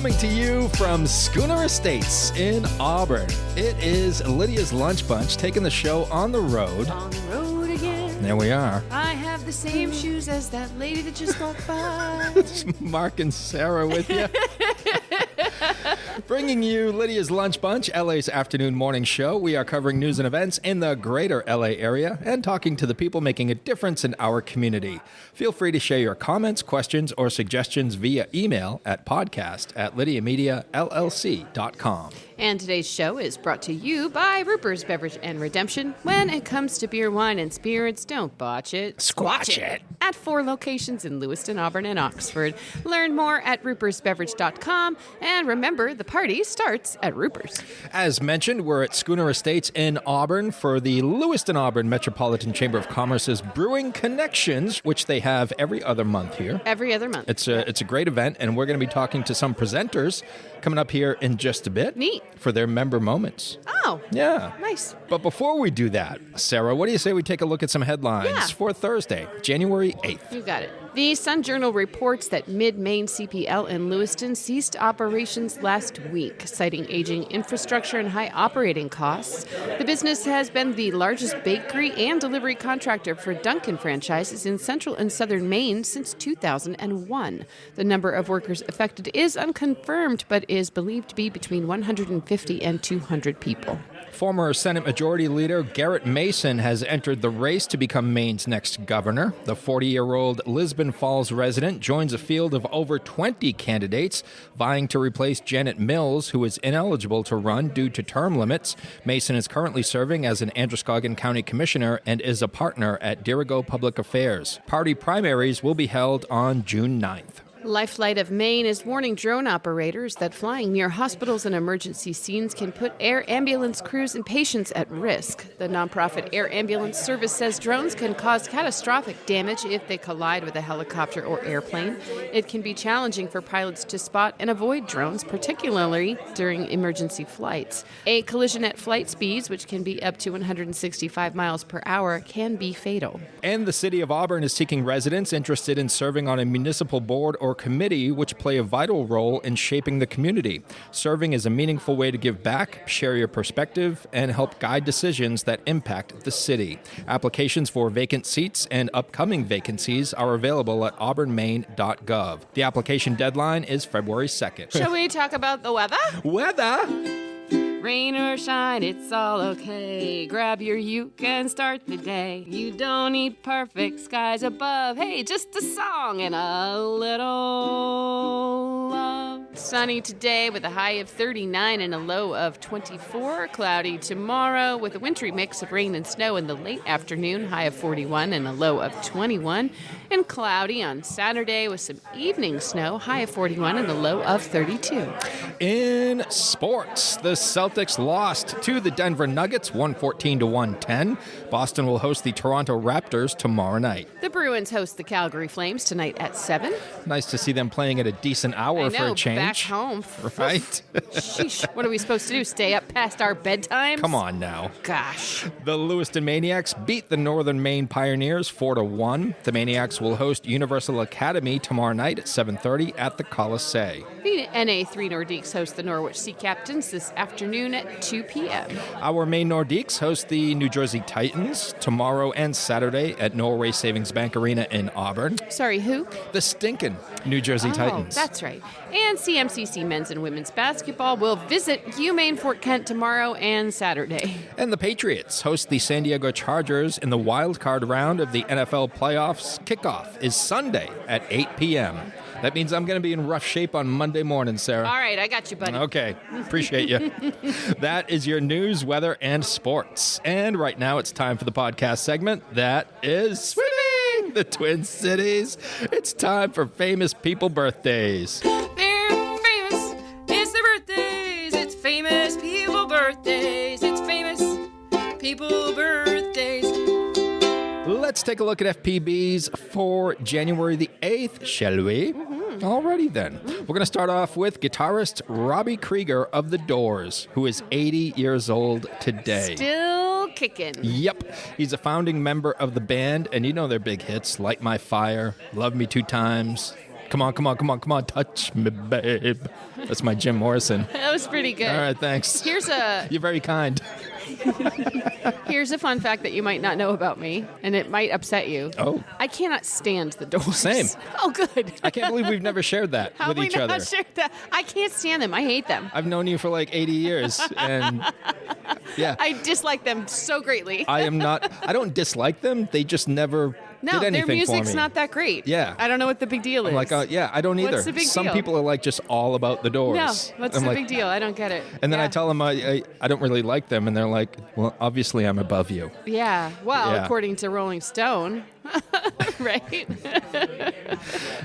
Coming to you from Schooner Estates in Auburn, it is Lydia's Lunch Bunch taking the show on the road. On the road again. There we are. I have the same shoes as that lady that just walked by. It's Mark and Sara with you. Bringing you Lydia's Lunch Bunch, LA's afternoon morning show. We are covering news and events in the greater LA area and talking to the people making a difference in our community. Feel free to share your comments, questions, or suggestions via email at podcast@lydiamediallc.com. And today's show is brought to you by Ruper's Beverage and Redemption. When it comes to beer, wine, and spirits, don't botch it. Squatch it. At 4 locations in Lewiston, Auburn, and Oxford. Learn more at rupersbeverage.com. And remember, the party starts at Ruper's. As mentioned, we're at Schooner Estates in Auburn for the Lewiston Auburn Metropolitan Chamber of Commerce's Brewing Connections, which they have every other month here. Every other month. It's a great event, and we're going to be talking to some presenters coming up here in just a bit. Neat. For their member moments. Oh. Yeah. Nice. But before we do that, Sara, what do you say we take a look at some headlines for Thursday, January 8th? You got it. The Sun Journal reports that Mid-Maine CPL in Lewiston ceased operations last week, citing aging infrastructure and high operating costs. The business has been the largest bakery and delivery contractor for Dunkin' franchises in central and southern Maine since 2001. The number of workers affected is unconfirmed, but is believed to be between 150 and 200 people. Former Senate Majority Leader Garrett Mason has entered the race to become Maine's next governor. The 40-year-old Lisbon Falls resident joins a field of over 20 candidates vying to replace Janet Mills, who is ineligible to run due to term limits. Mason is currently serving as an Androscoggin County Commissioner and is a partner at Dirigo Public Affairs. Party primaries will be held on June 9th. Lifelight of Maine is warning drone operators that flying near hospitals and emergency scenes can put air ambulance crews and patients at risk. The nonprofit Air Ambulance Service says drones can cause catastrophic damage if they collide with a helicopter or airplane. It can be challenging for pilots to spot and avoid drones, particularly during emergency flights. A collision at flight speeds, which can be up to 165 miles per hour, can be fatal. And the city of Auburn is seeking residents interested in serving on a municipal board or committee which play a vital role in shaping the community. Serving is a meaningful way to give back, share your perspective, and help guide decisions that impact the city. Applications for vacant seats and upcoming vacancies are available at auburnmaine.gov. The application deadline is February 2nd. Shall we talk about the weather? Weather! Rain or shine, it's all okay. Grab your uke and start the day. You don't need perfect skies above. Hey, just a song and a little love. Sunny today with a high of 39 and a low of 24. Cloudy tomorrow with a wintry mix of rain and snow in the late afternoon, high of 41 and a low of 21. And cloudy on Saturday with some evening snow, high of 41 and a low of 32. In sports, the Celtics lost to the Denver Nuggets 114-110. Boston will host the Toronto Raptors tomorrow night. The Bruins host the Calgary Flames tonight at 7. Nice to see them playing at a decent hour for a change. Back home. Right? Sheesh. What are we supposed to do? Stay up past our bedtimes? Come on now. Gosh. The Lewiston Maniacs beat the Northern Maine Pioneers 4-1. The Maniacs will host Universal Academy tomorrow night at 7:30 at the Coliseum. The NA3 Nordiques host the Norwich Sea Captains this afternoon at 2 p.m. Our Maine Nordiques host the New Jersey Titans tomorrow and Saturday at Norway Savings Bank Arena in Auburn. Sorry, who? The stinking New Jersey Titans. That's right. And CMCC men's and women's basketball will visit UMaine Fort Kent tomorrow and Saturday. And the Patriots host the San Diego Chargers in the wild card round of the NFL playoffs. Kickoff is Sunday at 8 p.m. That means I'm going to be in rough shape on Monday morning, Sara. All right, I got you, buddy. Okay, appreciate you. That is your news, weather, and sports. And right now it's time for the podcast segment that is Swimming the Twin Cities. It's time for famous people birthdays. They're famous. It's their birthdays. It's famous people birthdays. It's famous people birthdays. Let's take a look at FPBs for January the 8th, shall we? Alrighty then. We're going to start off with guitarist Robbie Krieger of The Doors, who is 80 years old today. Still kicking. Yep. He's a founding member of the band, and you know their big hits, Light My Fire, Love Me Two Times, Come on, come on, come on, come on, touch me, babe. That's my Jim Morrison. That was pretty good. All right, thanks. You're very kind. Here's a fun fact that you might not know about me, and it might upset you. Oh. I cannot stand the doors. Same. Oh, good. I can't believe we've never shared that How with have each we other. not shared that? I can't stand them. I hate them. I've known you for like 80 years, and yeah. I dislike them so greatly. I don't dislike them. They just never did anything their music's for me. not that great. Yeah. I don't know what the big deal is. I'm like, I don't either. What's the big Some deal? people are like just all about the Doors. No, what's I'm the like, big deal? I don't get it. And then I Yeah. tell them I don't really like them, and they're like, well, obviously I'm above you. Yeah, well, Yeah. according to Rolling Stone, right?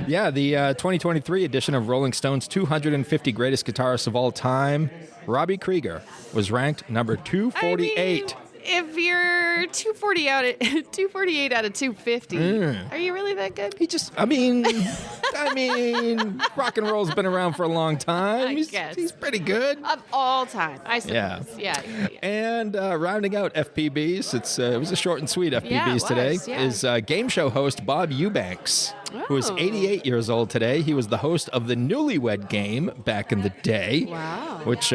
Yeah, the 2023 edition of Rolling Stone's 250 Greatest Guitarists of All Time, Robbie Krieger, was ranked number 248. If you're 248 out of 250, are you really that good? I mean, rock and roll's been around for a long time. I guess. He's pretty good. Of all time, I suppose. Yeah. And rounding out FPBs, it was a short and sweet FPBs Yeah, it today, was, yeah. is game show host Bob Eubanks, who is Oh. 88 years old today. He was the host of the Newlywed Game back in the day, Wow. which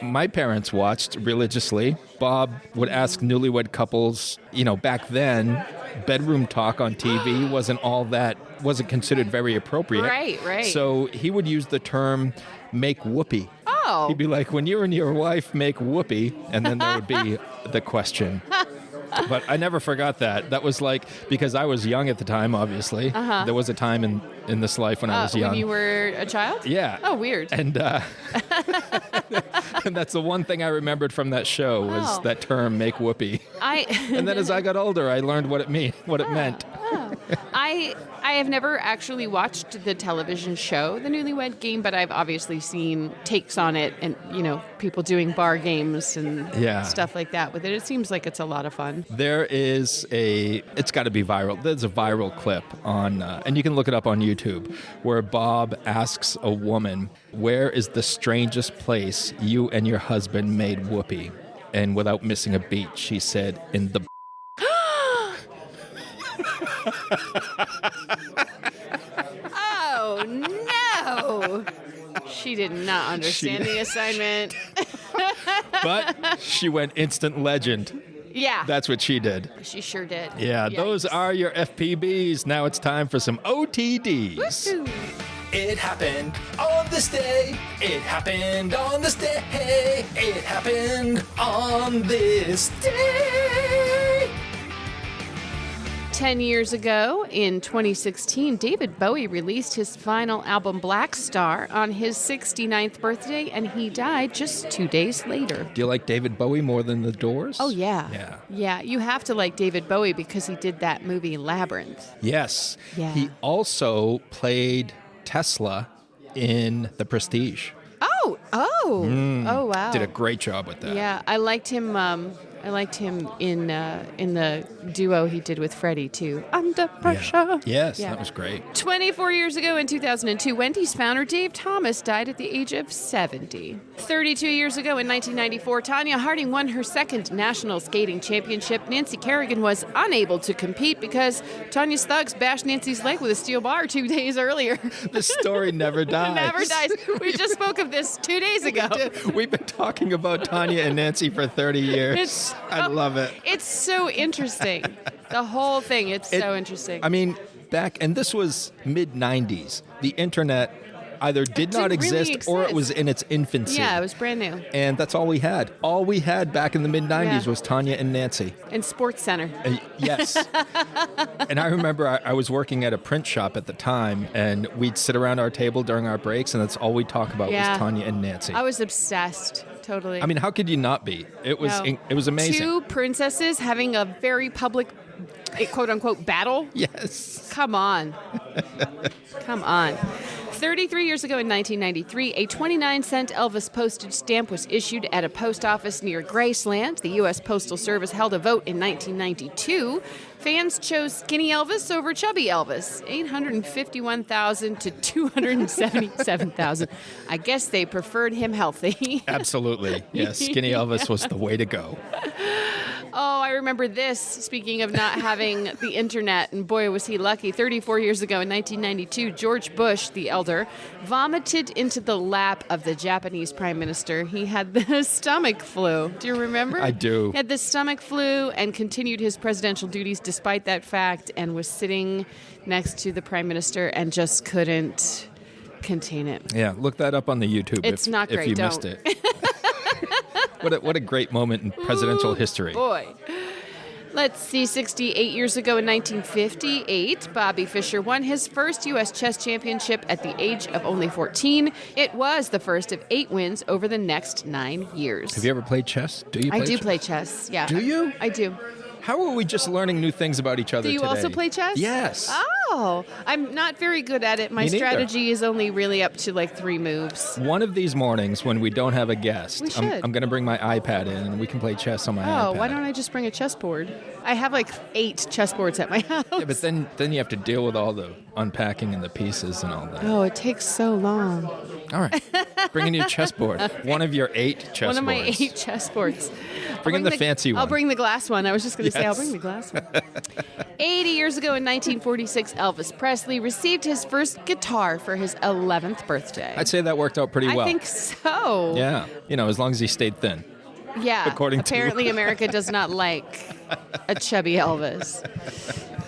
my parents watched religiously. Bob would ask newlywed couples, back then, bedroom talk on TV wasn't considered very appropriate. Right. So he would use the term make whoopee. Oh. He'd be like, when you and your wife make whoopee, and then there would be the question. But I never forgot that. That was like, because I was young at the time, obviously. Uh-huh. There was a time in this life when I was young. When you were a child? Yeah. Oh, weird. And and that's the one thing I remembered from that show was Oh. that term, make whoopee. And then as I got older, I learned what it meant. I have never actually watched the television show, The Newlywed Game, but I've obviously seen takes on it and, people doing bar games and stuff like that with it. It seems like it's a lot of fun. There is it's got to be viral. There's a viral clip on, and you can look it up on YouTube, where Bob asks a woman, where is the strangest place you and your husband made whoopee? And without missing a beat, she said, in the Oh, no. She did not understand the assignment. But she went instant legend. Yeah. That's what she did. She sure did. Yeah, Yikes. those are your FPBs. Now it's time for some OTDs. Woohoo. It happened on this day. It happened on this day. It happened on this day. 10 years ago, in 2016, David Bowie released his final album, Black Star, on his 69th birthday, and he died just 2 days later. Do you like David Bowie more than The Doors? Oh, yeah. Yeah. Yeah, you have to like David Bowie because he did that movie, Labyrinth. Yes. Yeah. He also played Tesla in The Prestige. Oh, wow. Did a great job with that. Yeah, I liked him. I liked him in the duo he did with Freddie too. Under Pressure. Yes, Yeah. that was great. 24 years ago in 2002, Wendy's founder Dave Thomas died at the age of 70. 32 years ago in 1994, Tanya Harding won her second national skating championship. Nancy Kerrigan was unable to compete because Tanya's thugs bashed Nancy's leg with a steel bar 2 days earlier. The story never dies. Never dies. We just spoke of this 2 days ago. We've been talking about Tanya and Nancy for 30 years. I love it. It's so interesting. The whole thing, it's so interesting. I mean, and this was mid-90s. The internet either did not didn't really exist or it exist. was in its infancy. Yeah, it was brand new. And that's all we had. All we had back in the mid-90s Yeah. was Tanya and Nancy. And Sports Center. Yes. And I remember I was working at a print shop at the time, and we'd sit around our table during our breaks, and that's all we'd talk about Yeah. was Tanya and Nancy. I was obsessed. Totally. I mean, how could you not be? It was No. it was amazing. Two princesses having a very public, quote-unquote, battle? Yes. Come on. Come on. 33 years ago in 1993, a 29-cent Elvis postage stamp was issued at a post office near Graceland. The U.S. Postal Service held a vote in 1992. Fans chose Skinny Elvis over Chubby Elvis, 851,000 to 277,000. I guess they preferred him healthy. Absolutely. Yes, Skinny Elvis was the way to go. Oh, I remember this, speaking of not having the internet, and boy, was he lucky. 34 years ago in 1992, George Bush, the elder, vomited into the lap of the Japanese prime minister. He had the stomach flu. Do you remember? I do. He had the stomach flu and continued his presidential duties despite that fact, and was sitting next to the prime minister and just couldn't contain it. Yeah, look that up on the YouTube It's not great, if you don't. missed it. What a great moment in presidential history. Boy. Let's see, 68 years ago in 1958, Bobby Fischer won his first U.S. chess championship at the age of only 14. It was the first of 8 wins over the next 9 years. Have you ever played chess? Do you play I do chess? play chess, yeah. Do you? I do. How are we just learning new things about each other Do you today? also play chess? Yes. Oh, I'm not very good at it. My Me neither. strategy is only really up to like 3 moves. One of these mornings when we don't have a guest, We should. I'm going to bring my iPad in and we can play chess on my iPad. Oh, why don't I just bring a chessboard? I have like 8 chessboards at my house. Yeah, but then you have to deal with all the unpacking and the pieces and all that. Oh, it takes so long. All right. Bring in your chessboard. One of your 8 chessboards. One of my 8 chessboards. Bring in the fancy one. I'll bring the glass one. I was just going to say I'll Yes. bring the glass one. 80 years ago in 1946, Elvis Presley received his first guitar for his 11th birthday. I'd say that worked out pretty well. I think so. Yeah. As long as he stayed thin. Yeah. According to- Apparently, America does not like a chubby Elvis.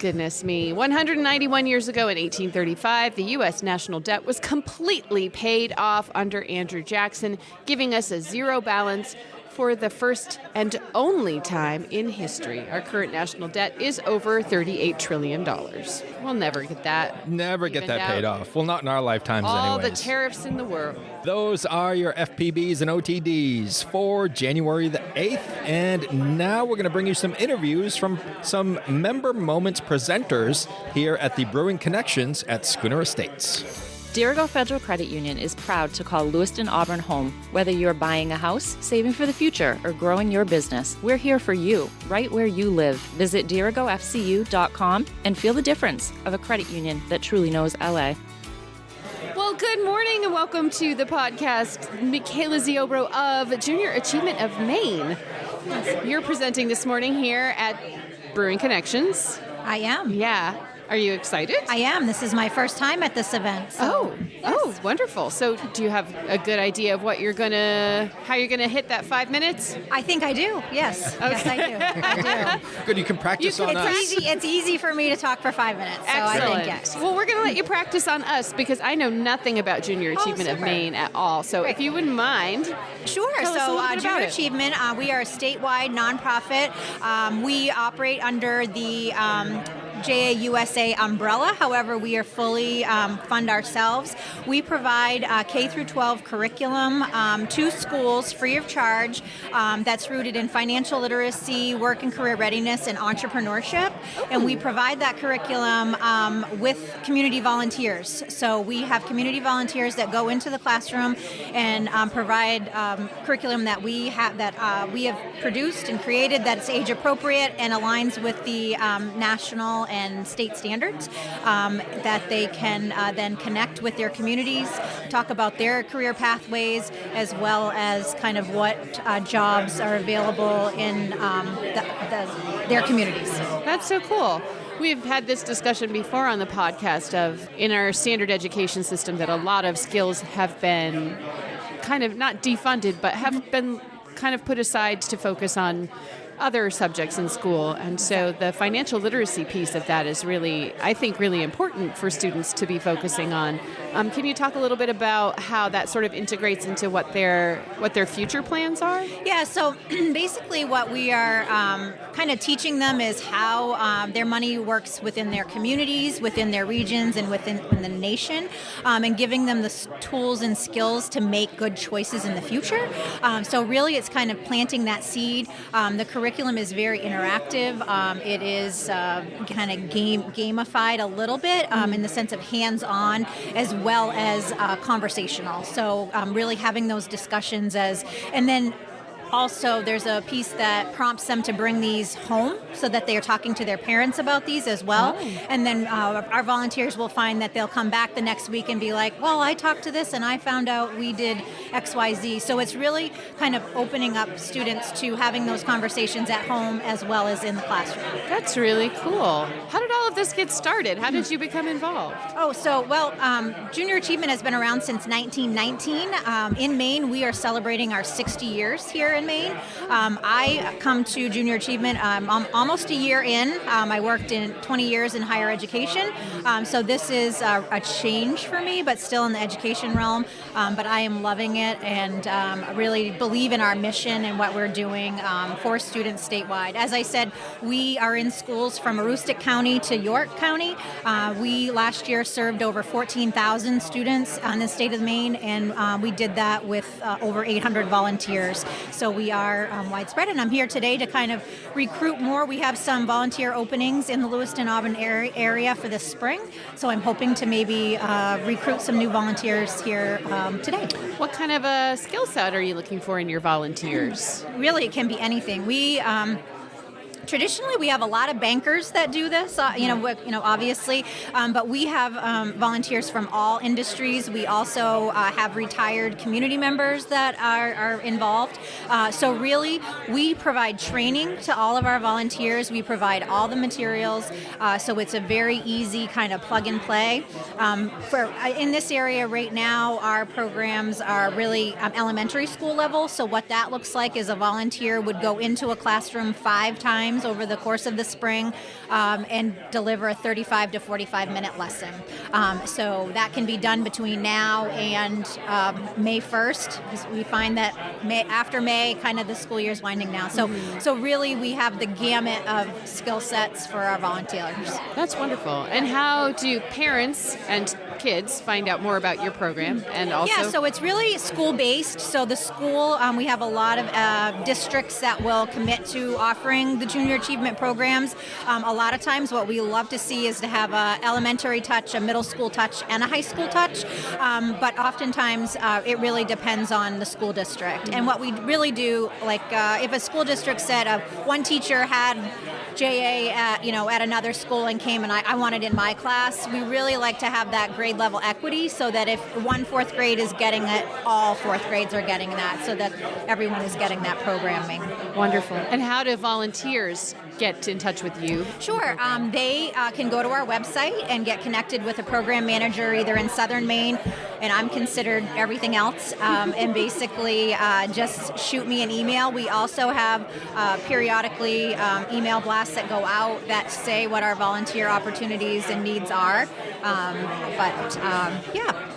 Goodness me. 191 years ago in 1835, the U.S. national debt was completely paid off under Andrew Jackson, giving us a zero balance for the first and only time in history. Our current national debt is over $38 trillion. We'll never get that. Never get evened that paid out. off. Well, not in our lifetimes All anyways. the tariffs in the world. Those are your FPBs and OTDs for January the 8th. And now we're going to bring you some interviews from some Member Moments presenters here at the Brewing Connections at Schooner Estates. Dirigo Federal Credit Union is proud to call Lewiston, Auburn home. Whether you're buying a house, saving for the future, or growing your business, we're here for you, right where you live. Visit dirigofcu.com and feel the difference of a credit union that truly knows LA. Well, good morning and welcome to the podcast, Mikaela Ziobro of Junior Achievement of Maine. You're presenting this morning here at Brewing Connections. I am. Yeah. Are you excited? I am. This is my first time at this event. So, Oh, wonderful. So do you have a good idea of how you're gonna hit that 5 minutes? I think I do. Yes. Yes, I do. I do. Good, you can practice You can on us. It's easy for me to talk for 5 minutes. So I think yes. Well, we're going to let you practice on us because I know nothing about Junior Achievement of super. Maine at all. So if you wouldn't mind. Sure. Tell us a So little bit about Junior it. Achievement, we are a statewide nonprofit. We operate under the JAUSA umbrella. However, we are fully fund ourselves. We provide K through 12 curriculum to schools free of charge that's rooted in financial literacy, work and career readiness, and entrepreneurship. And we provide that curriculum with community volunteers. So we have community volunteers that go into the classroom and provide curriculum that we have produced and created that's age appropriate and aligns with the national and state standards, that they can then connect with their communities, talk about their career pathways, as well as kind of what jobs are available in their communities. That's so cool. We've had this discussion before on the podcast of in our standard education system that a lot of skills have been kind of not defunded, but have been kind of put aside to focus on other subjects in school. And so the financial literacy piece of that is really, I think, really important for students to be focusing on. Can you talk a little bit about how that sort of integrates into what their future plans are? Yeah, so basically what we are kind of teaching them is how their money works within their communities, within their regions, and within the nation, and giving them the tools and skills to make good choices in the future. So really it's kind of planting that seed. The curriculum is very interactive. It is kind of gamified a little bit in the sense of hands-on as well as conversational. So really having those discussions and then also, there's a piece that prompts them to bring these home so that they are talking to their parents about these as well. Oh. And then our volunteers will find that they'll come back the next week and be like, well, I talked to this and I found out we did XYZ. So it's really kind of opening up students to having those conversations at home as well as in the classroom. That's really cool. How did all of this get started? How did you become involved? Junior Achievement has been around since 1919. In Maine, we are celebrating our 60 years here in Maine. I come to Junior Achievement almost a year in. I worked in 20 years in higher education, so this is a change for me, but still in the education realm. But I am loving it and really believe in our mission and what we're doing for students statewide. As I said, we are in schools from Aroostook County to York County. We last year served over 14,000 students in the state of Maine, and we did that with over 800 volunteers. So we are widespread, and I'm here today to kind of recruit more. We have some volunteer openings in the Lewiston, Auburn area for this spring, so I'm hoping to maybe recruit some new volunteers here today. What kind of a skill set are you looking for in your volunteers? Really, it can be anything. Traditionally, we have a lot of bankers that do this, obviously, but we have volunteers from all industries. We also have retired community members that are involved. So really, we provide training to all of our volunteers. We provide all the materials, so it's a very easy kind of plug and play. In this area right now, our programs are really elementary school level. So what that looks like is a volunteer would go into a classroom 5 times over the course of the spring and deliver a 35 to 45 minute lesson. So that can be done between now and May 1st, because we find that after May, kind of the school year is winding down. So really we have the gamut of skill sets for our volunteers. That's wonderful. And how do parents and kids find out more about your program? And also, yeah, so it's really school-based. So the school, we have a lot of districts that will commit to offering the junior achievement programs. A lot of times what we love to see is to have an elementary touch, a middle school touch, and a high school touch. But oftentimes it really depends on the school district. And what we really do, like if a school district said one teacher had JA at another school and came and I wanted in my class, we really like to have that grade level equity so that if one 4th grade is getting it, all 4th grades are getting that, so that everyone is getting that programming. Wonderful. And how do volunteers get in touch with you? Sure. They can go to our website and get connected with a program manager either in Southern Maine, and I'm considered everything else, and basically just shoot me an email. We also have periodically email blasts that go out that say what our volunteer opportunities and needs are. Yeah.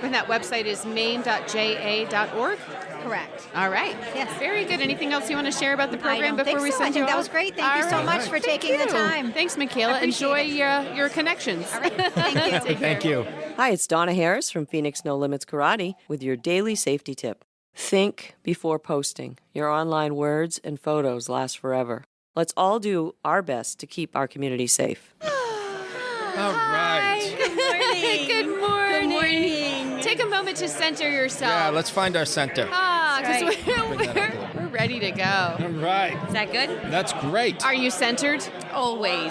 And that website is maine.ja.org? Correct. All right. Yes. Very good. Anything else you want to share about the program before we send I think you that off? was great. Thank you so much for taking the time. Thanks, Mikaela. Enjoy your connections. All right. Thank you. Thank you. Hi, it's Donna Harris from Phoenix No Limits Karate with your daily safety tip. Think before posting. Your online words and photos last forever. Let's all do our best to keep our community safe. All right. Good morning. Good morning. Good morning. Take a moment to center yourself. Yeah, let's find our center. Because Right. we're ready to go. All right. Is that good? That's great. Are you centered? Always.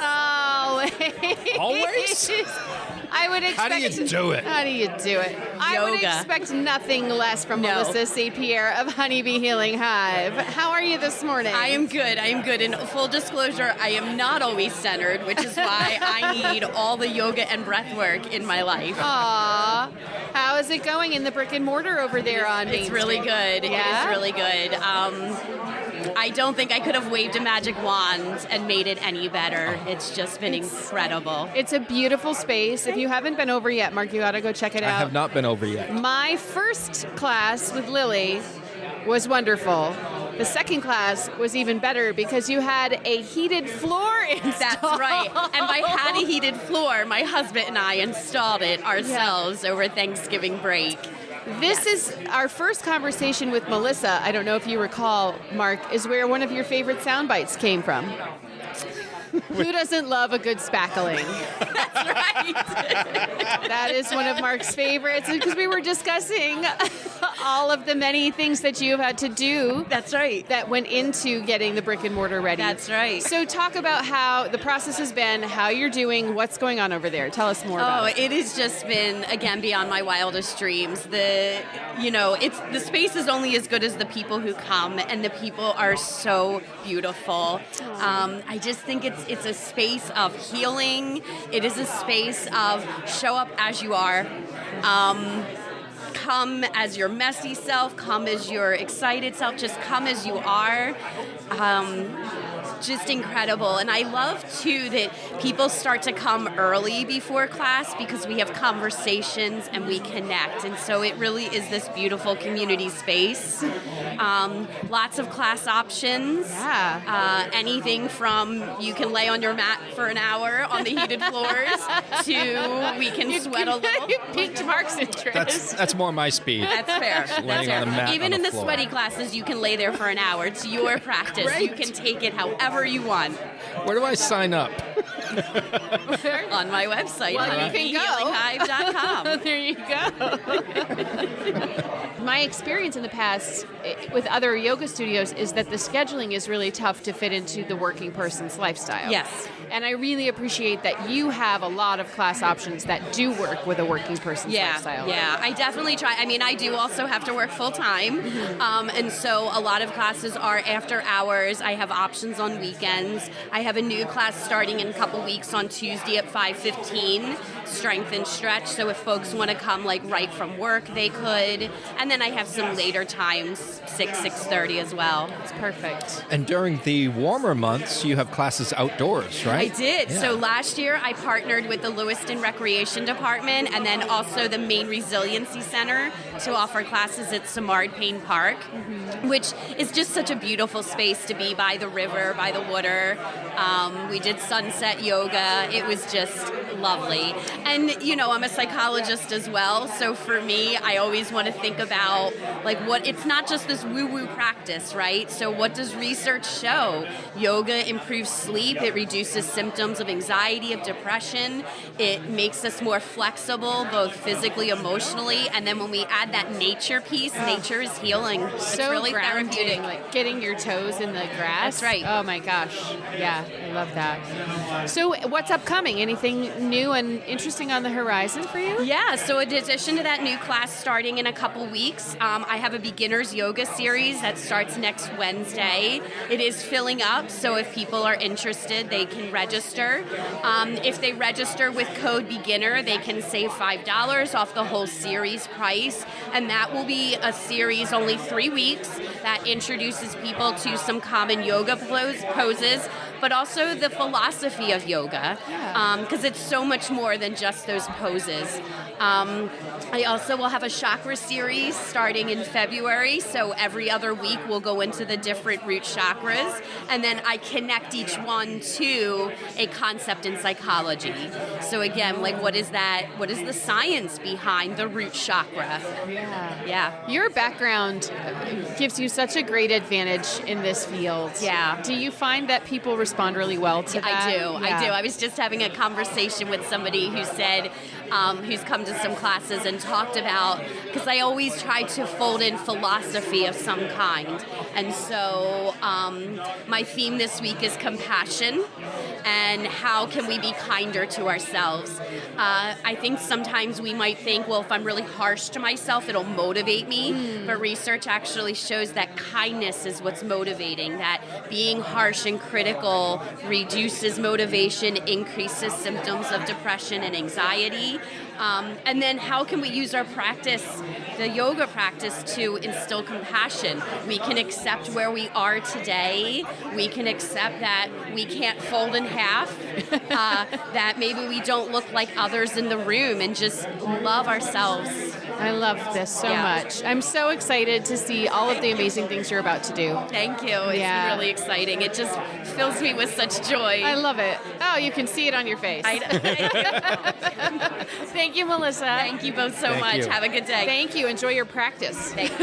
Always? I would expect. How do you do it? How do you do it? I would Yoga. expect nothing less from No. Melissa C. Pierre of Honeybee Healing Hive. How are you this morning? I am good. In full disclosure, I am not always centered, which is why I need all the yoga and breath work in my life. Aw. How is it going in the brick and mortar over there on Main It's really Street? good. Yeah? It is really good. I don't think I could have waved a magic wand and made it any better. It's just been incredible. It's a beautiful space. If you haven't been over yet, Mark, you ought to go check it I out. have not been over yet. My first class with Lily was wonderful. The second class was even better because you had a heated floor installed. That's right. And by had a heated floor, my husband and I installed it ourselves over Thanksgiving break. This is our first conversation with Melissa. I don't know if you recall, Mark, is where one of your favorite sound bites came from. Who doesn't love a good spackling? That's right. That is one of Mark's favorites because we were discussing all of the many things that you've had to do. That's right. That went into getting the brick and mortar ready. That's right. So talk about how the process has been, how you're doing, what's going on over there. Tell us more about it. It has just been, again, beyond my wildest dreams. The space is only as good as the people who come, and the people are so beautiful. I just think it's a space of healing. It is a space of show up as you are. Come as your messy self, come as your excited self, just come as you are. Just incredible. And I love, too, that people start to come early before class because we have conversations and we connect. And so it really is this beautiful community space. Lots of class options. Yeah. Anything from you can lay on your mat for an hour on the heated floors to we can sweat a little. You piqued Mark's interest. That's more my speed. That's fair. That's Laying on the mat Even on in the the floor. sweaty classes, you can lay there for an hour. It's your practice. Great. You can take it however you want. Where do I sign up? On my website, Well, you can go. HealingHive.com. There you go. My experience in the past with other yoga studios is that the scheduling is really tough to fit into the working person's lifestyle. Yes. And I really appreciate that you have a lot of class options that do work with a working person's lifestyle. Yeah, I definitely try. I mean, I do also have to work full time, and so a lot of classes are after hours. I have options on weekends. I have a new class starting in a couple weeks on Tuesday at 5:15, strength and stretch. So if folks want to come like right from work, they could. And then I have some later times, 6:30 as well. It's perfect. And during the warmer months, you have classes outdoors, right? I did. Yeah. So last year I partnered with the Lewiston Recreation Department and then also the Maine Resiliency Center to offer classes at Samard Payne Park, which is just such a beautiful space to be by the river, by the water. We did sunset yoga. It was just lovely. And, I'm a psychologist as well. So for me, I always want to think about, it's not just this woo-woo practice, right? So what does research show? Yoga improves sleep. It reduces symptoms of anxiety, of depression. It makes us more flexible, both physically, emotionally. And then when we add that nature piece, nature is healing. It's So really grounding, therapeutic. like getting your toes in the grass. That's right. Oh my gosh. Yeah, I love that. So what's upcoming? Anything new and interesting on the horizon for you? Yeah, so in addition to that new class starting in a couple weeks, I have a beginner's yoga series that starts next Wednesday. It is filling up, so if people are interested, they can register. If they register with code BEGINNER, they can save $5 off the whole series price, and that will be a series only 3 weeks that introduces people to some common yoga poses, but also the philosophy of yoga, because it's so much more than just those poses. I also will have a chakra series starting in February, so every other week we'll go into the different root chakras, and then I connect each one to a concept in psychology. So again, what is that? What is the science behind the root chakra? Yeah. Your background gives you such a great advantage in this field. Yeah. Do you find that people respond really well to that? I do. Yeah. I was just having a conversation with somebody who said, who's come to some classes and talked about, because I always try to fold in philosophy of some kind. And so my theme this week is compassion and how can we be kinder to ourselves. I think sometimes we might think, well, if I'm really harsh to myself, it'll motivate me. But research actually shows that kindness is what's motivating, that being harsh and critical reduces motivation, increases symptoms of depression and anxiety. And then how can we use our practice, the yoga practice, to instill compassion? We can accept where we are today. We can accept that we can't fold in half, that maybe we don't look like others in the room, and just love ourselves. I love this so Yeah. much. I'm so excited to see all of the amazing things you're about to do. Thank you. It's Yeah. really exciting. It just fills me with such joy. I love it. Oh, you can see it on your face. Thank you, Melissa. Thank you both so Thank much. you. Have a good day. Thank you. Enjoy your practice. Thanks.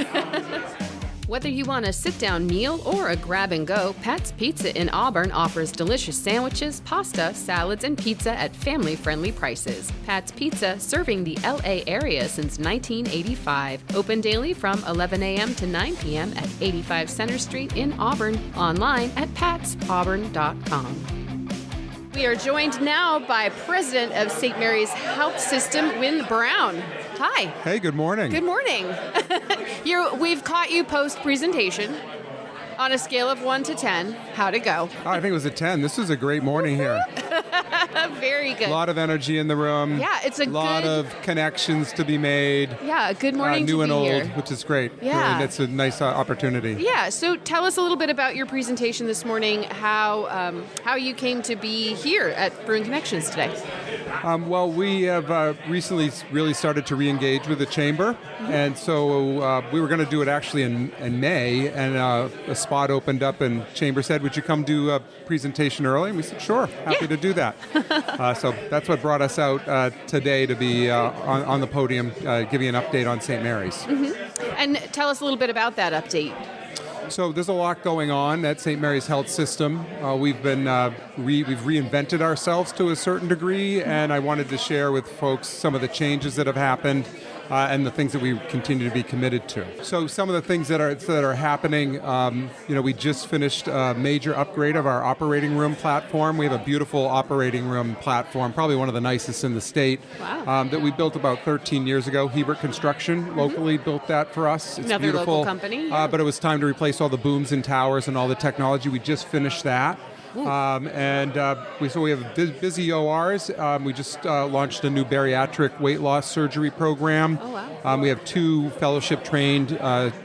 Whether you want a sit-down meal or a grab-and-go, Pat's Pizza in Auburn offers delicious sandwiches, pasta, salads, and pizza at family-friendly prices. Pat's Pizza, serving the LA area since 1985. Open daily from 11 a.m. to 9 p.m. at 85 Center Street in Auburn. Online at patsauburn.com. We are joined now by President of St. Mary's Health System, Wynn Brown. Hi. Hey, good morning. Good morning. We've caught you post-presentation. On a scale of 1 to 10, how'd it go? I think it was a 10. This was a great morning here. Very good. A lot of energy in the room. Yeah, it's a lot of connections to be made. Yeah, a good morning new to and be old, here. which is great. Yeah. Really, it's a nice opportunity. Yeah, so tell us a little bit about your presentation this morning, how you came to be here at Brewing Connections today. Well, we have recently really started to re-engage with the Chamber, and so we were going to do it actually in May, and a spot opened up, and Chamber said, would you come do a presentation early? And we said, sure, happy to do that. So that's what brought us out today to be on the podium, giving an update on St. Mary's. Mm-hmm. And tell us a little bit about that update. So there's a lot going on at St. Mary's Health System. We've been we've reinvented ourselves to a certain degree, and I wanted to share with folks some of the changes that have happened and the things that we continue to be committed to. So some of the things that are happening, we just finished a major upgrade of our operating room platform. We have a beautiful operating room platform, probably one of the nicest in the state. Wow. That we built about 13 years ago. Hebert Construction locally built that for us. It's another beautiful. local company. Yeah. But it was time to replace all the booms and towers and all the technology. We just finished that. We have busy ORs. We just launched a new bariatric weight loss surgery program. Oh, wow. We have 2 fellowship-trained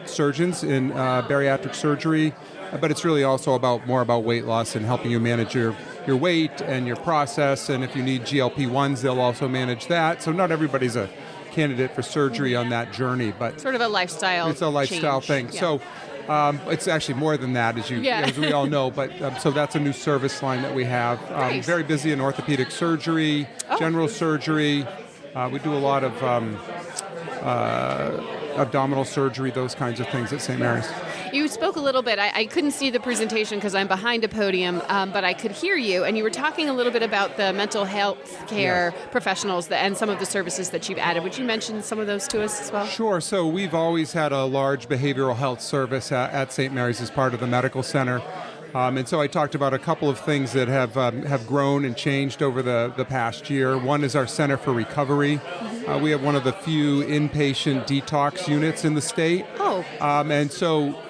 surgeons in bariatric surgery, but it's really also more about weight loss and helping you manage your weight and your process. And if you need GLP-1s, they'll also manage that. So not everybody's a candidate for surgery on that journey, but sort of a lifestyle. It's a lifestyle change. thing. Yeah. So. It's actually more than that, as we all know. But so that's a new service line that we have. Nice. Very busy in orthopedic surgery, general surgery. We do a lot of abdominal surgery, those kinds of things at St. Mary's. You spoke a little bit. I couldn't see the presentation because I'm behind a podium, but I could hear you. And you were talking a little bit about the mental health care professionals and some of the services that you've added. Would you mention some of those to us as well? Sure. So we've always had a large behavioral health service at St. Mary's as part of the medical center. And so I talked about a couple of things that have grown and changed over the past year. One is our Center for Recovery. We have one of the few inpatient detox units in the state. Oh. And so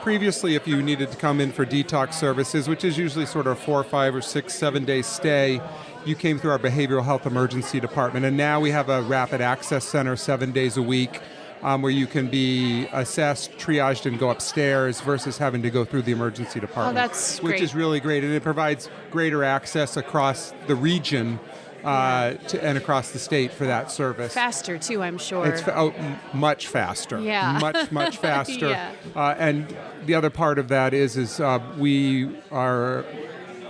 previously, if you needed to come in for detox services, which is usually sort of a 4, 5, or 6, 7 day stay, you came through our behavioral health emergency department. And now we have a rapid access center 7 days a week where you can be assessed, triaged, and go upstairs versus having to go through the emergency department. Oh, that's great. Which is really great. And it provides greater access across the region and across the state for that service. Faster, too, I'm sure. It's much faster. Yeah. Much faster. Yeah. And the other part of that is we are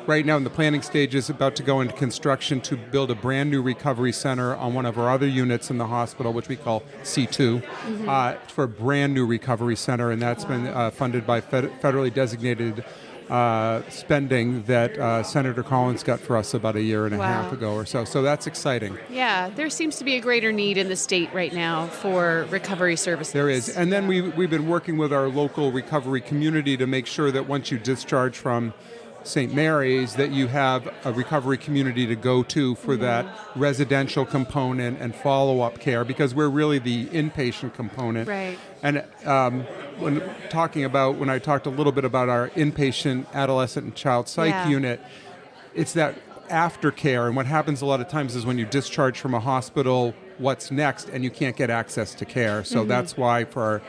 right now in the planning stages about to go into construction to build a brand new recovery center on one of our other units in the hospital, which we call C2, for a brand new recovery center. And that's been funded by federally designated spending that Senator Collins got for us about a year and a half ago or so. So that's exciting. Yeah, there seems to be a greater need in the state right now for recovery services. There is. And then we've been working with our local recovery community to make sure that once you discharge from St. Mary's, that you have a recovery community to go to for that residential component and follow-up care, because we're really the inpatient component. Right. And when I talked a little bit about our inpatient adolescent and child psych unit, it's that aftercare. And what happens a lot of times is when you discharge from a hospital, what's next, and you can't get access to care. So that's why we're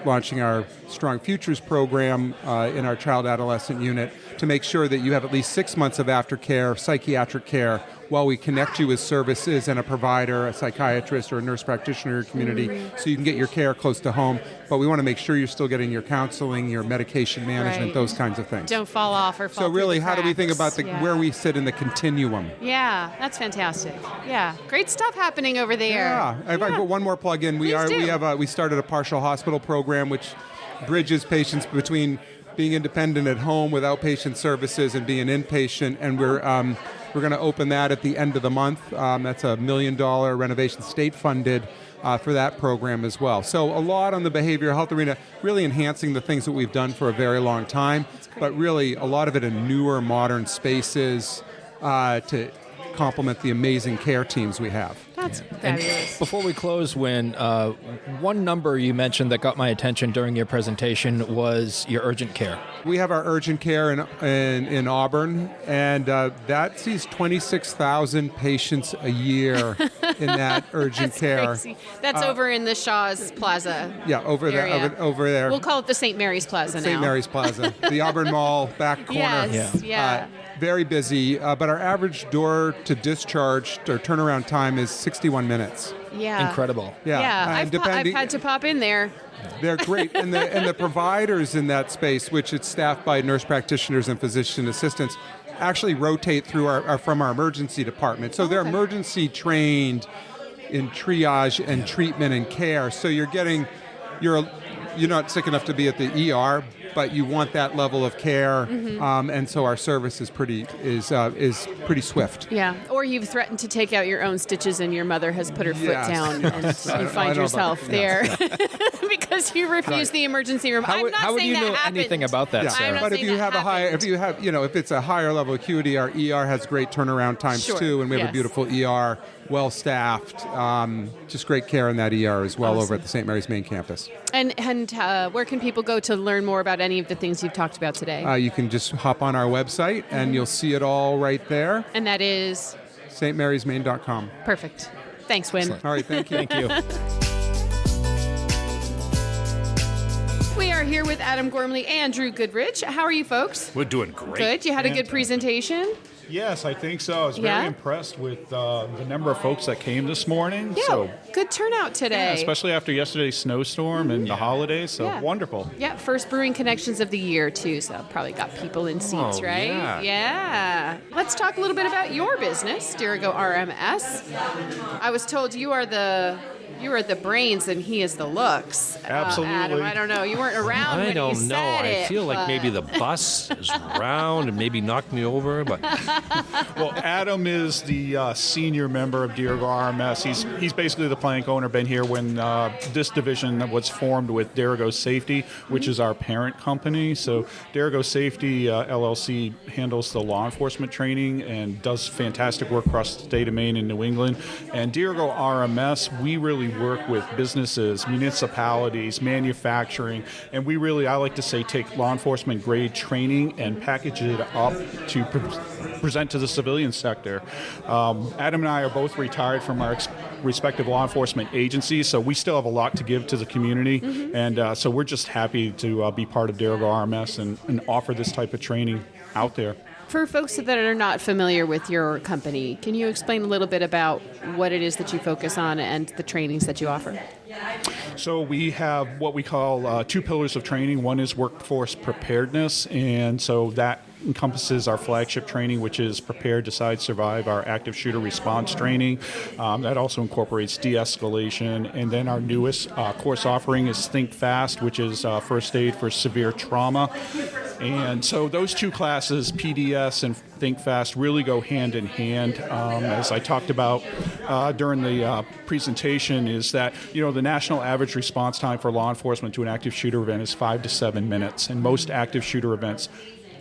launching our Strong Futures program in our child adolescent unit to make sure that you have at least 6 months of aftercare, psychiatric care, while we connect you with services and a provider, a psychiatrist, or a nurse practitioner in your community, so you can get your care close to home. But we want to make sure you're still getting your counseling, your medication management, those kinds of things. Don't fall off or fall So really, through the how do we think about cracks. where we sit in the continuum? Yeah, that's fantastic. Yeah, great stuff happening over there. Yeah, if I put one more plug in, we started a partial hospital program, which bridges patients between being independent at home with outpatient services and being inpatient, and we're going to open that at the end of the month. That's $1 million renovation, state-funded for that program as well. So a lot on the behavioral health arena, really enhancing the things that we've done for a very long time, but really a lot of it in newer, modern spaces to complement the amazing care teams we have. That's fabulous. Before we close, Wynn, one number you mentioned that got my attention during your presentation was your urgent care. We have our urgent care in Auburn, and that sees 26,000 patients a year in that urgent care. Crazy. That's over in the Shaw's Plaza. Yeah, over there. We'll call it the St. Mary's Plaza now. St. Mary's Plaza, the Auburn Mall back corner. Yes, yeah. Very busy, but our average door to discharge or turnaround time is 61 minutes. Yeah. Incredible. Yeah. I've had to pop in there. They're great. And the providers in that space, which it's staffed by nurse practitioners and physician assistants, actually rotate through from our emergency department. So they're emergency trained in triage and treatment and care. So you're not sick enough to be at the ER, but you want that level of care, and so our service is pretty swift. Yeah, or you've threatened to take out your own stitches, and your mother has put her foot down, and you find yourself there because you refuse the emergency room. How would you know anything about that, Sarah? But if it's a higher level acuity, our ER has great turnaround times too, and we have a beautiful ER, well staffed, just great care in that ER as well over at the St. Mary's Maine campus. And where can people go to learn more about any of the things you've talked about today? You can just hop on our website, and you'll see it all right there. And that is? stmarysmaine.com. Perfect. Thanks, Wynn. All right, thank you. Thank you. We are here with Adam Gormely and Drew Goodridge. How are you folks? We're doing great. Good. You had a good presentation? Yes, I think so. I was very impressed with the number of folks that came this morning. Yeah, good turnout today. Yeah, especially after yesterday's snowstorm and the holidays. So wonderful. Yeah, first Brewing Connections of the year, too. So probably got people in seats, right? Yeah. Let's talk a little bit about your business, Dirigo RMS. I was told you are the brains and he is the looks. Absolutely. Adam, I don't know. You weren't around when you said it. I feel like maybe the bus is round and maybe knocked me over, but well, Adam is the senior member of Dirigo RMS. He's basically the plank owner. Been here when this division was formed with Dirigo Safety, which is our parent company. So Dirigo Safety LLC handles the law enforcement training and does fantastic work across the state of Maine and New England. And Dirigo RMS, we really work with businesses, municipalities, manufacturing, and we really, I like to say, take law enforcement grade training and package it up to present to the civilian sector. Adam and I are both retired from our respective law enforcement agencies, so we still have a lot to give to the community, and so we're just happy to be part of Dirigo RMS and offer this type of training out there. For folks that are not familiar with your company, can you explain a little bit about what it is that you focus on and the trainings that you offer? So we have what we call two pillars of training. One is workforce preparedness, and so that encompasses our flagship training, which is Prepare, Decide, Survive, our active shooter response training. That also incorporates de-escalation. And then our newest course offering is Think Fast, which is first aid for severe trauma. And so those two classes, PDS and Think Fast, really go hand in hand. As I talked about during the presentation, is that the national average response time for law enforcement to an active shooter event is 5 to 7 minutes, and most active shooter events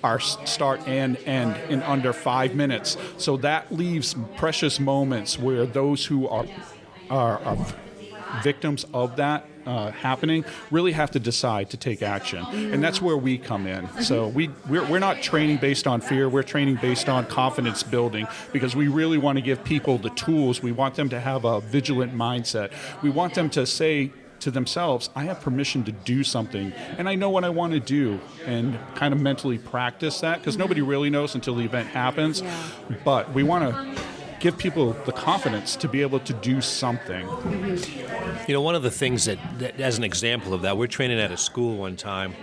are start and end in under 5 minutes. So that leaves precious moments where those who are victims of that happening really have to decide to take action, and that's where we come in. So we're not training based on fear. We're training based on confidence building, because we really want to give people the tools. We want them to have a vigilant mindset. We want them to say to themselves, I have permission to do something, and I know what I want to do, and kind of mentally practice that, because nobody really knows until the event happens. But we want to give people the confidence to be able to do something. one of the things that as an example of that, we're training at a school one time,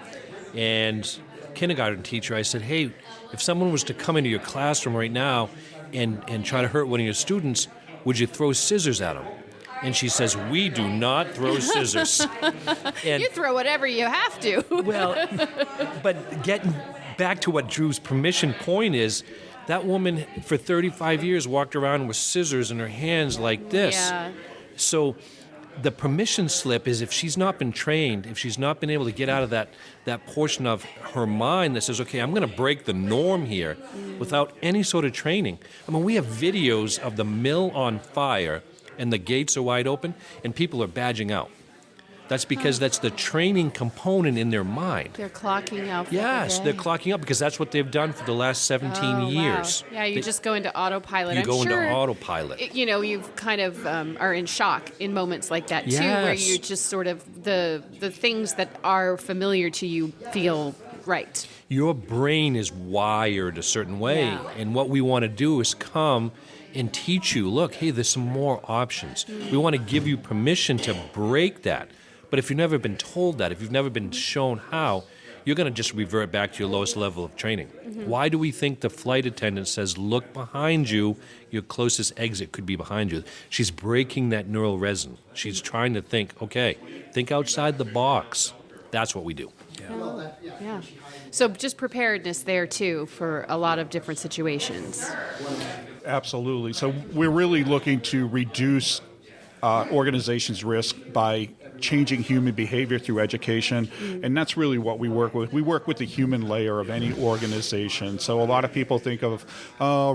and kindergarten teacher, I said, hey, if someone was to come into your classroom right now and try to hurt one of your students, would you throw scissors at them? And she says, we do not throw scissors. And, You throw whatever you have to. well, but getting back to what Drew's permission point is, that woman for 35 years walked around with scissors in her hands like this. Yeah. So the permission slip is if she's not been trained, if she's not been able to get out of that portion of her mind that says, okay, I'm going to break the norm here without any sort of training. I mean, we have videos of the mill on fire and the gates are wide open and people are badging out. That's because that's the training component in their mind. They're clocking out for Yes, the they're day. clocking up because that's what they've done for the last 17 years. Wow. Yeah, you just go into autopilot. You I'm go sure, into autopilot. You kind of are in shock in moments like that too, where Yes. you just sort of the things that are familiar to you feel right. Your brain is wired a certain way, Yeah. and what we want to do is come and teach you, look, hey, there's some more options. We want to give you permission to break that. But if you've never been told that, if you've never been shown how, you're going to just revert back to your lowest level of training. Why do we think the flight attendant says, look behind you, your closest exit could be behind you? She's breaking that neural resin. She's trying to think, okay, think outside the box. That's what we do. Yeah. So just preparedness there too for a lot of different situations. Absolutely. So we're really looking to reduce organizations' risk by changing human behavior through education, and that's really what we work with. We work with the human layer of any organization. So a lot of people think of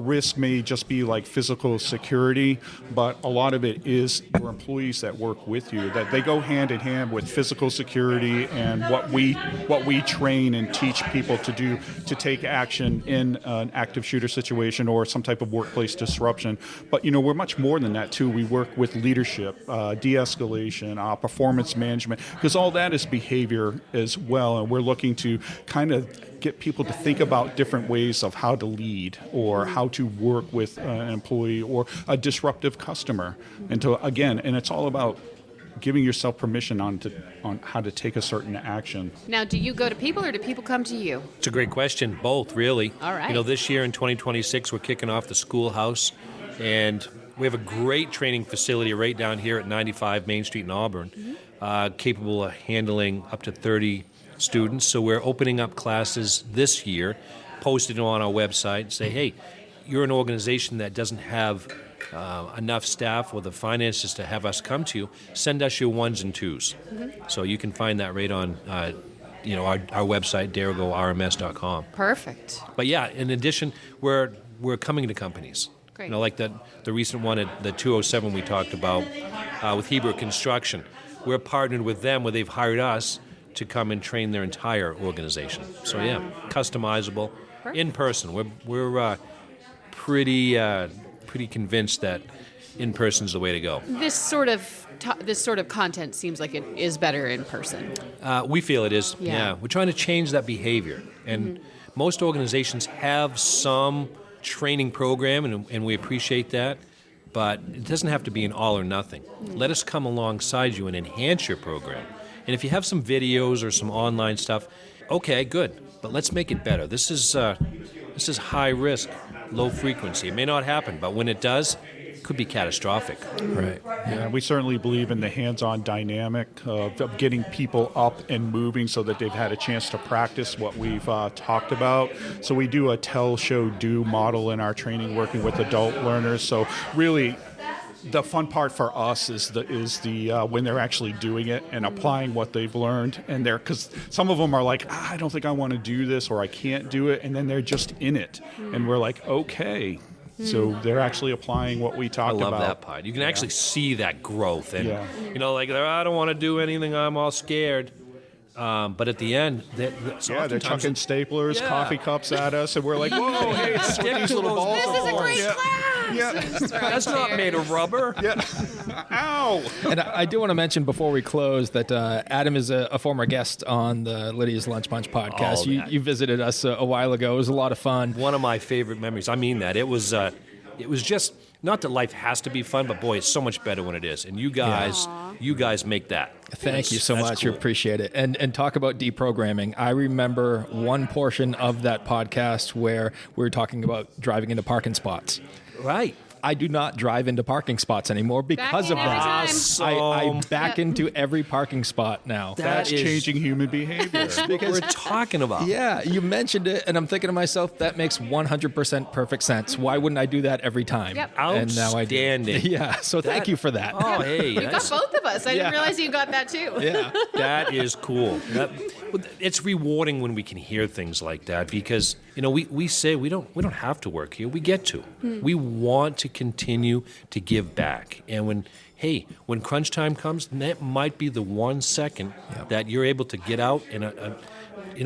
risk may just be like physical security, but a lot of it is your employees that work with you, that they go hand in hand with physical security and what we train and teach people to do to take action in an active shooter situation or some type of workplace disruption. But we're much more than that too. We work with leadership, de-escalation, performance management, because all that is behavior as well, and we're looking to kind of get people to think about different ways of how to lead or how to work with an employee or a disruptive customer. And it's all about giving yourself permission on how to take a certain action. Now, do you go to people or do people come to you? It's a great question. Both, really. All right. This year in 2026, we're kicking off the schoolhouse, and we have a great training facility right down here at 95 Main Street in Auburn, capable of handling up to 30 students. So we're opening up classes this year, posted on our website, say, hey, you're an organization that doesn't have enough staff or the finances to have us come to you, send us your ones and twos. So you can find that right on our website, DirigoRMS.com. Perfect. But yeah, in addition, we're coming to companies. Great. Like the recent one at the 207 we talked about with Hebrew Construction. We're partnered with them where they've hired us to come and train their entire organization. So yeah, customizable, in person. We're pretty convinced that in person is the way to go. This sort of content seems like it is better in person. We feel it is. Yeah. We're trying to change that behavior, and most organizations have some training program, and we appreciate that, but it doesn't have to be an all or nothing. Let us come alongside you and enhance your program. And if you have some videos or some online stuff, okay, good, but let's make it better. This is high risk, low frequency. It may not happen, but when it does, it could be catastrophic. Right. Yeah, we certainly believe in the hands-on dynamic of getting people up and moving so that they've had a chance to practice what we've talked about. So we do a tell, show, do model in our training, working with adult learners. So really, the fun part for us is the when they're actually doing it and applying what they've learned, and because some of them are like, I don't think I want to do this, or I can't do it, and then they're just in it, and we're like, okay. So they're actually applying what we talked about. I love that part. You can actually see that growth. And, Yeah. I don't want to do anything. I'm all scared. But at the end, they're chucking staplers, Yeah. coffee cups at us, and we're like, whoa, hey, it's what these little balls This is a are. great Yeah. class! Yeah. That's not made of rubber. Yeah. Ow! And I do want to mention before we close that Adam is a former guest on the Lydia's Lunch Bunch podcast. Oh, You visited us a while ago. It was a lot of fun. One of my favorite memories. I mean that. It was just, not that life has to be fun, but boy, it's so much better when it is. And you guys make that. Thank you so That's much. cool. We appreciate it. And talk about deprogramming. I remember one portion of that podcast where we were talking about driving into parking spots. Right. I do not drive into parking spots anymore because of Back in every that. time. I back into every parking spot now. That's changing human behavior. What we're talking about. Yeah, you mentioned it, and I'm thinking to myself, that makes 100% perfect sense. Why wouldn't I do that every time? Yep. And now I do. Outstanding. Yeah, so thank you for that. Oh, hey. You got both of us. I didn't realize you got that too. Yeah. That is cool. It's rewarding when we can hear things like that because we say we don't have to work here. We get to. We want to continue to give back. And when crunch time comes, that might be the 1 second that you're able to get out and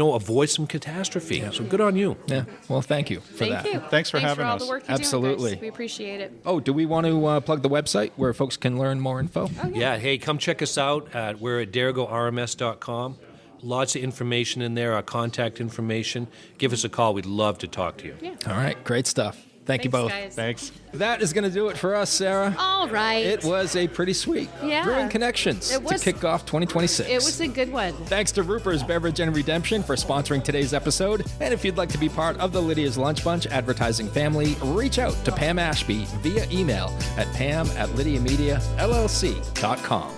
avoid some catastrophe. So good on you. Yeah. Well, thank you for that. Thank you. Thanks for having all us. the work you Absolutely. do, guys. We appreciate it. Oh, do we want to plug the website where folks can learn more info? Yeah, hey, come check us out. We're at DirigoRMS.com. Lots of information in there, our contact information. Give us a call. We'd love to talk to you. Yeah. All right, great stuff. Thank you both. Guys. Thanks. That is going to do it for us, Sarah. All right. It was a pretty sweet Brewing Connections It was- to kick off 2026. It was a good one. Thanks to Ruper's Beverage and Redemption for sponsoring today's episode. And if you'd like to be part of the Lydia's Lunch Bunch advertising family, reach out to Pam Ashby via email at pam@lydiamediallc.com.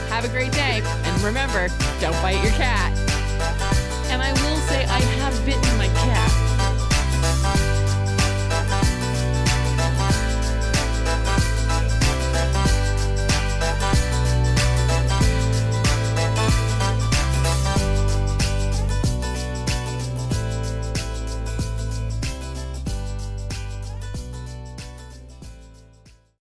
Have a great day. And remember, don't bite your cat. And I will say I have bitten